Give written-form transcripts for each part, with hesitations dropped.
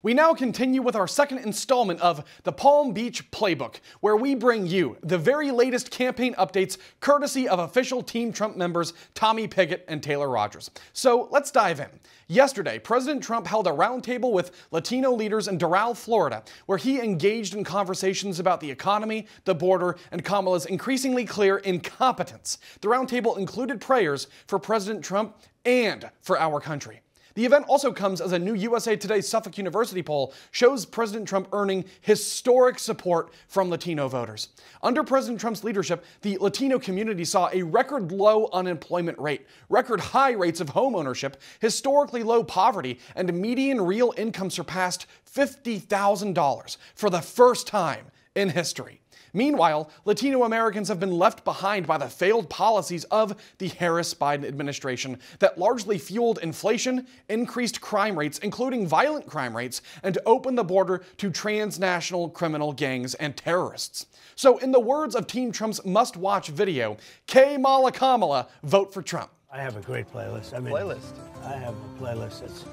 We now continue with our second installment of the Palm Beach Playbook, where we bring you the very latest campaign updates courtesy of official Team Trump members Tommy Pigott and Taylor Rogers. So let's dive in. Yesterday, President Trump held a roundtable with Latino leaders in Doral, Florida, where he engaged in conversations about the economy, the border, and Kamala's increasingly clear incompetence. The roundtable included prayers for President Trump and for our country. The event also comes as a new USA Today Suffolk University poll shows President Trump earning historic support from Latino voters. Under President Trump's leadership, the Latino community saw a record low unemployment rate, record high rates of home ownership, historically low poverty, and median real income surpassed $50,000 for the first time in history. Meanwhile, Latino Americans have been left behind by the failed policies of the Harris-Biden administration that largely fueled inflation, increased crime rates, including violent crime rates, and opened the border to transnational criminal gangs and terrorists. So in the words of Team Trump's must-watch video, Kamala, vote for Trump. I have a great playlist. I have a playlist that's...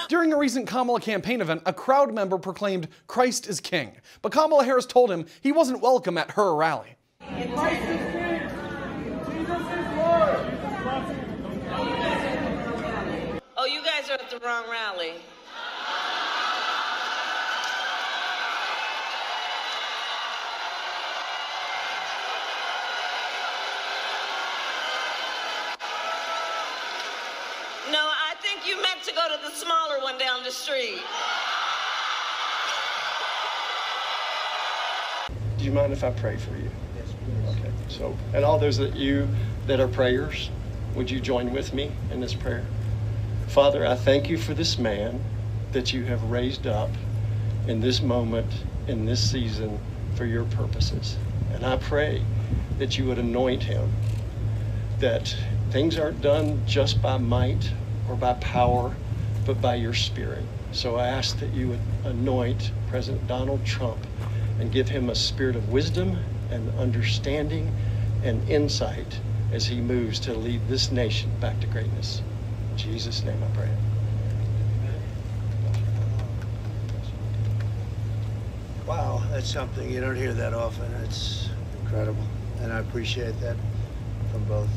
During a recent Kamala campaign event, a crowd member proclaimed Christ is King, but Kamala Harris told him he wasn't welcome at her rally. Christ is King! Jesus is Lord! Oh, you guys are at the wrong rally. No, I think you meant to go to the smaller one down the street. Do you mind if I pray for you? Yes, please. Okay. So, and all those that are prayers, would you join with me in this prayer? Father, I thank you for this man that you have raised up in this moment, in this season, for your purposes. And I pray that you would anoint him, that things aren't done just by might or by power, but by your Spirit. So I ask that you would anoint President Donald Trump and give him a spirit of wisdom and understanding and insight as he moves to lead this nation back to greatness. In Jesus' name I pray. Wow, that's something you don't hear that often. It's incredible, and I appreciate that from both.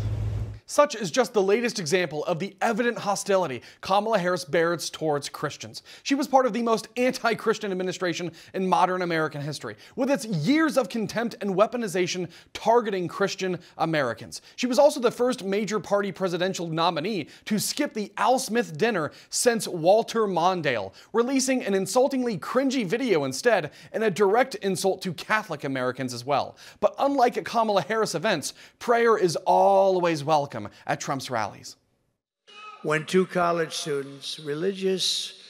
Such is just the latest example of the evident hostility Kamala Harris bears towards Christians. She was part of the most anti-Christian administration in modern American history, with its years of contempt and weaponization targeting Christian Americans. She was also the first major party presidential nominee to skip the Al Smith dinner since Walter Mondale, releasing an insultingly cringy video instead and a direct insult to Catholic Americans as well. But unlike at Kamala Harris events, prayer is always welcome at Trump's rallies. When two college students, religious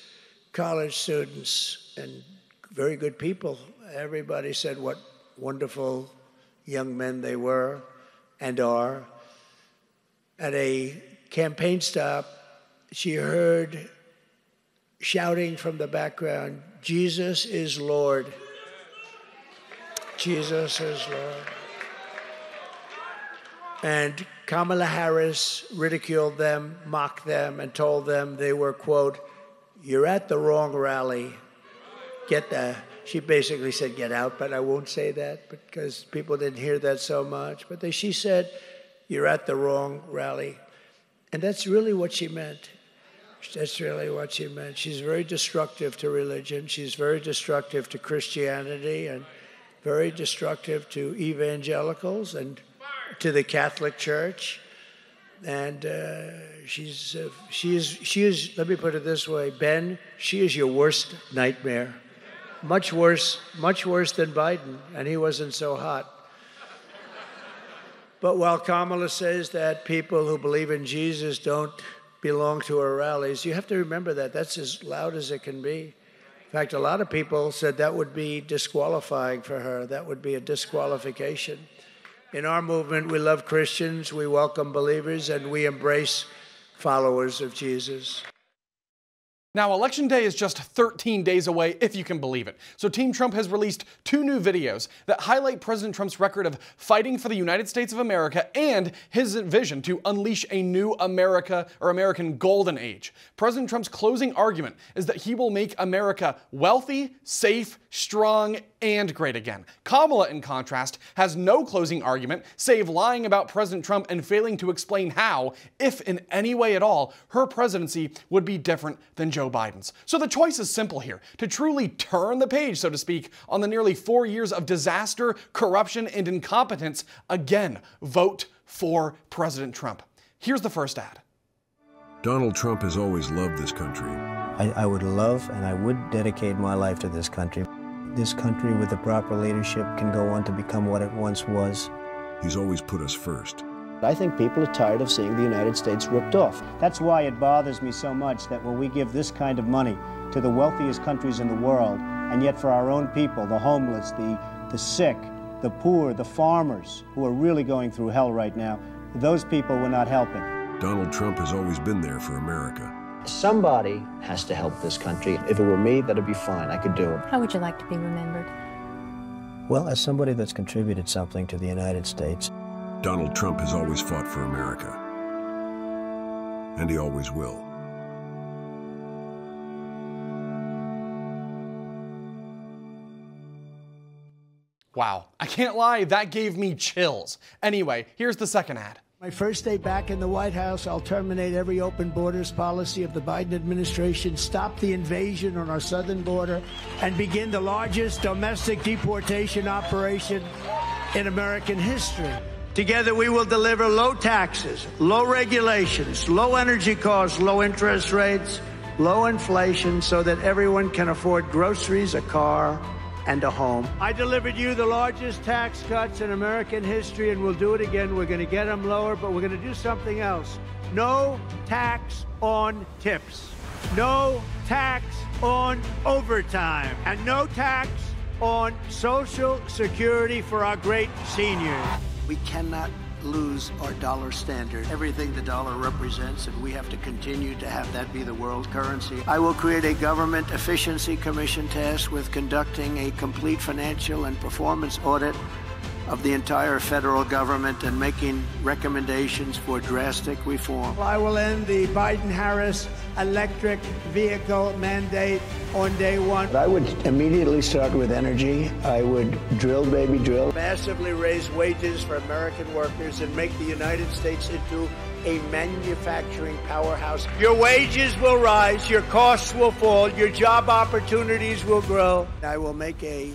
college students, and very good people, everybody said what wonderful young men they were and are. At a campaign stop, she heard shouting from the background, "Jesus is Lord. Jesus is Lord." And Kamala Harris ridiculed them, mocked them, and told them they were, quote, "You're at the wrong rally. Get that." She basically said, "Get out," but I won't say that because people didn't hear that so much. But she said, "You're at the wrong rally." And that's really what she meant. That's really what she meant. She's very destructive to religion. She's very destructive to Christianity and very destructive to evangelicals and to the Catholic Church. And she is, let me put it this way, Ben, she is your worst nightmare. Much worse than Biden, and he wasn't so hot. But while Kamala says that people who believe in Jesus don't belong to her rallies, you have to remember that. That's as loud as it can be. In fact, a lot of people said that would be disqualifying for her. That would be a disqualification. In our movement, we love Christians, we welcome believers, and we embrace followers of Jesus. Now, Election Day is just 13 days away, if you can believe it. So Team Trump has released 2 new videos that highlight President Trump's record of fighting for the United States of America and his vision to unleash a new America, or American golden age. President Trump's closing argument is that he will make America wealthy, safe, strong, and great again. Kamala, in contrast, has no closing argument, save lying about President Trump and failing to explain how, if in any way at all, her presidency would be different than Joe Biden's. So the choice is simple here. To truly turn the page, so to speak, on the nearly 4 years of disaster, corruption, and incompetence, again, vote for President Trump. Here's the first ad. Donald Trump has always loved this country. I would love and I would dedicate my life to this country. This country, with the proper leadership, can go on to become what it once was. He's always put us first. I think people are tired of seeing the United States ripped off. That's why it bothers me so much that when we give this kind of money to the wealthiest countries in the world, and yet for our own people, the homeless, the sick, the poor, the farmers, who are really going through hell right now, those people we're not helping. Donald Trump has always been there for America. Somebody has to help this country. If it were me, that'd be fine. I could do it. How would you like to be remembered? Well, as somebody that's contributed something to the United States. Donald Trump has always fought for America. And he always will. Wow, I can't lie, that gave me chills. Anyway, here's the second ad. My first day back in the White House, I'll terminate every open borders policy of the Biden administration, stop the invasion on our southern border, and begin the largest domestic deportation operation in American history. Together, we will deliver low taxes, low regulations, low energy costs, low interest rates, low inflation, so that everyone can afford groceries, a car, and a home. I delivered you the largest tax cuts in American history, and we'll do it again. We're going to get them lower, but we're going to do something else. No tax on tips. No tax on overtime. And no tax on Social Security for our great seniors. We cannot lose our dollar standard, everything the dollar represents, and we have to continue to have that be the world currency. I will create a government efficiency commission tasked with conducting a complete financial and performance audit of the entire federal government and making recommendations for drastic reform. I will end the Biden-Harris electric vehicle mandate on day one. I would immediately start with energy. I would drill, baby, drill. Massively raise wages for American workers and make the United States into a manufacturing powerhouse. Your wages will rise, your costs will fall, your job opportunities will grow. I will make a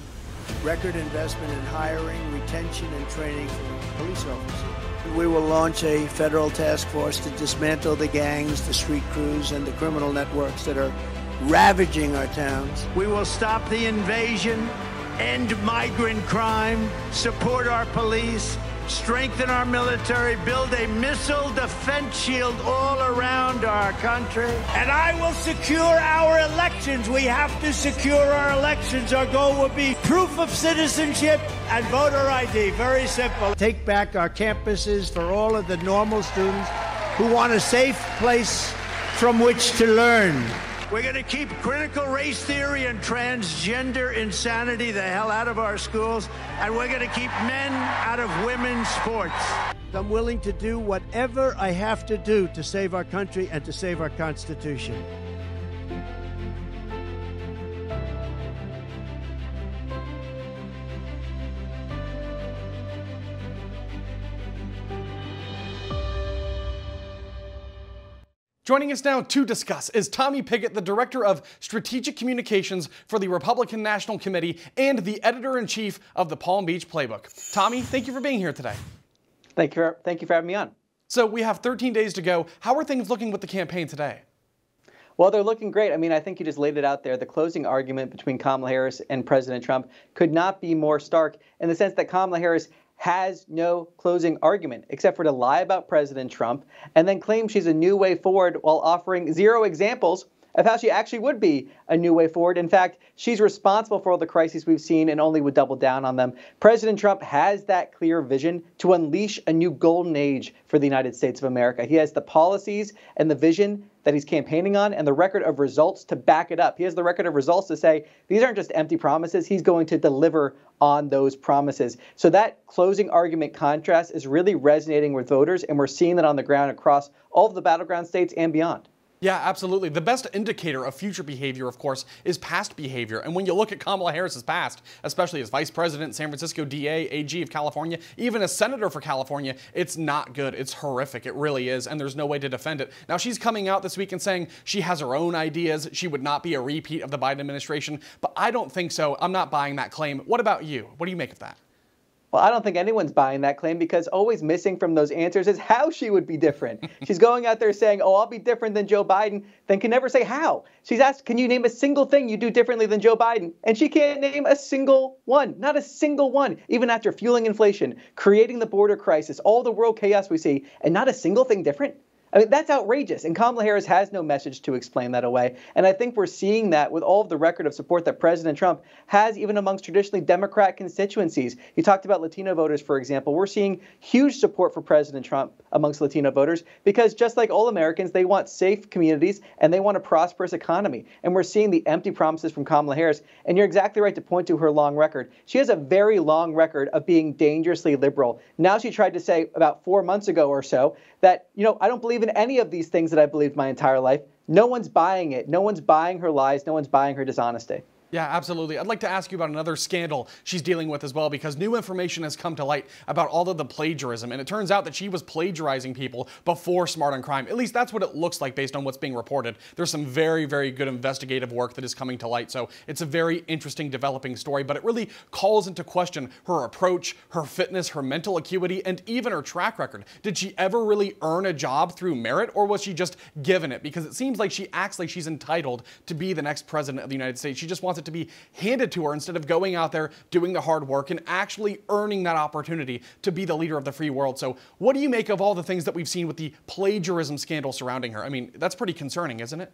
record investment in hiring, retention, and training for police officers. We will launch a federal task force to dismantle the gangs, the street crews, and the criminal networks that are ravaging our towns. We will stop the invasion, end migrant crime, support our police, strengthen our military, build a missile defense shield all around our country. And I will secure our elections. We have to secure our elections. Our goal will be proof of citizenship and voter ID. Very simple. Take back our campuses for all of the normal students who want a safe place from which to learn. We're going to keep critical race theory and transgender insanity the hell out of our schools, and we're going to keep men out of women's sports. I'm willing to do whatever I have to do to save our country and to save our Constitution. Joining us now to discuss is Tommy Pigott, the Director of Strategic Communications for the Republican National Committee and the Editor-in-Chief of the Palm Beach Playbook. Tommy, thank you for being here today. Thank you for having me on. So we have 13 days to go. How are things looking with the campaign today? Well, they're looking great. I mean, I think you just laid it out there. The closing argument between Kamala Harris and President Trump could not be more stark in the sense that Kamala Harris has no closing argument except for to lie about President Trump and then claim she's a new way forward while offering zero examples of how she actually would be a new way forward. In fact, she's responsible for all the crises we've seen and only would double down on them. President Trump has that clear vision to unleash a new golden age for the United States of America. He has the policies and the vision that he's campaigning on and the record of results to back it up. He has the record of results to say these aren't just empty promises. He's going to deliver on those promises. So that closing argument contrast is really resonating with voters, and we're seeing that on the ground across all of the battleground states and beyond. Yeah, absolutely. The best indicator of future behavior, of course, is past behavior. And when you look at Kamala Harris's past, especially as Vice President, San Francisco DA, AG of California, even as Senator for California, it's not good. It's horrific. It really is. And there's no way to defend it. Now, she's coming out this week and saying she has her own ideas. She would not be a repeat of the Biden administration. But I don't think so. I'm not buying that claim. What about you? What do you make of that? Well, I don't think anyone's buying that claim, because always missing from those answers is how she would be different. She's going out there saying, oh, I'll be different than Joe Biden, then can never say how. She's asked, can you name a single thing you do differently than Joe Biden? And she can't name a single one, not a single one, even after fueling inflation, creating the border crisis, all the world chaos we see, and not a single thing different. I mean, that's outrageous. And Kamala Harris has no message to explain that away. And I think we're seeing that with all of the record of support that President Trump has, even amongst traditionally Democrat constituencies. He talked about Latino voters, for example. We're seeing huge support for President Trump amongst Latino voters because, just like all Americans, they want safe communities and they want a prosperous economy. And we're seeing the empty promises from Kamala Harris. And you're exactly right to point to her long record. She has a very long record of being dangerously liberal. Now she tried to say about 4 months ago or so that, I don't believe in any of these things that I believed my entire life. No one's buying it. No one's buying her lies. No one's buying her dishonesty. Yeah, absolutely. I'd like to ask you about another scandal she's dealing with as well, because new information has come to light about all of the plagiarism. And it turns out that she was plagiarizing people before Smart on Crime. At least that's what it looks like based on what's being reported. There's some very, very good investigative work that is coming to light. So it's a very interesting developing story, but it really calls into question her approach, her fitness, her mental acuity, and even her track record. Did she ever really earn a job through merit, or was she just given it? Because it seems like she acts like she's entitled to be the next president of the United States. She just wants it to be handed to her instead of going out there, doing the hard work, and actually earning that opportunity to be the leader of the free world. So what do you make of all the things that we've seen with the plagiarism scandal surrounding her? I mean, that's pretty concerning, isn't it?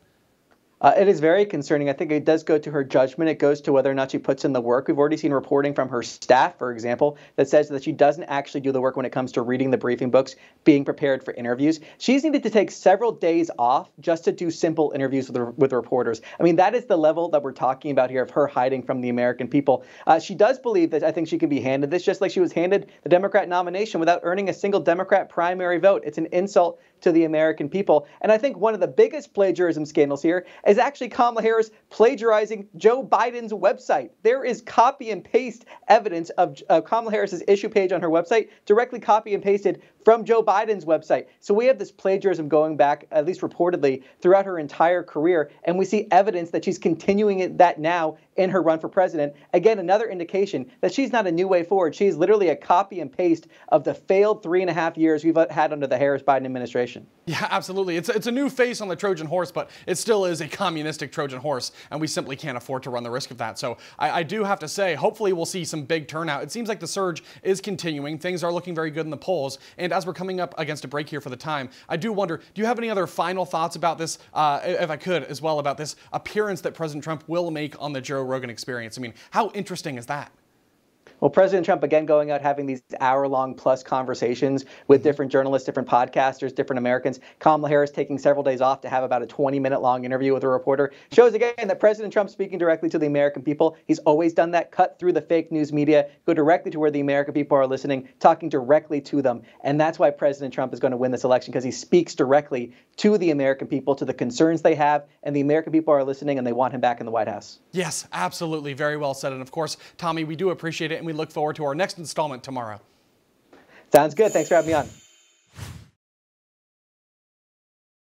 It is very concerning. I think it does go to her judgment. It goes to whether or not she puts in the work. We've already seen reporting from her staff, for example, that says that she doesn't actually do the work when it comes to reading the briefing books, being prepared for interviews. She's needed to take several days off just to do simple interviews with reporters. I mean, that is the level that we're talking about here of her hiding from the American people. She does believe that I think she can be handed this, just like she was handed the Democrat nomination without earning a single Democrat primary vote. It's an insult to the American people. And I think one of the biggest plagiarism scandals here is actually Kamala Harris plagiarizing Joe Biden's website. There is copy and paste evidence of Kamala Harris's issue page on her website, directly copy and pasted from Joe Biden's website. So we have this plagiarism going back, at least reportedly, throughout her entire career. And we see evidence that she's continuing that now in her run for president. Again, another indication that she's not a new way forward. She's literally a copy and paste of the failed 3.5 years we've had under the Harris-Biden administration. Yeah, absolutely. It's a new face on the Trojan horse, but it still is a communistic Trojan horse, and we simply can't afford to run the risk of that. So I do have to say, hopefully we'll see some big turnout. It seems like the surge is continuing. Things are looking very good in the polls. And as we're coming up against a break here for the time, I do wonder, do you have any other final thoughts about this, if I could, as well, about this appearance that President Trump will make on the Joe Rogan Experience? I mean, how interesting is that? Well, President Trump, again, going out having these hour-long plus conversations with different journalists, different podcasters, different Americans. Kamala Harris taking several days off to have about a 20-minute long interview with a reporter shows, again, that President Trump speaking directly to the American people. He's always done that, cut through the fake news media, go directly to where the American people are listening, talking directly to them. And that's why President Trump is going to win this election, because he speaks directly to the American people, to the concerns they have, and the American people are listening and they want him back in the White House. Yes, absolutely. Very well said. And of course, Tommy, we do appreciate it, and we look forward to our next installment tomorrow. Sounds good. Thanks for having me on.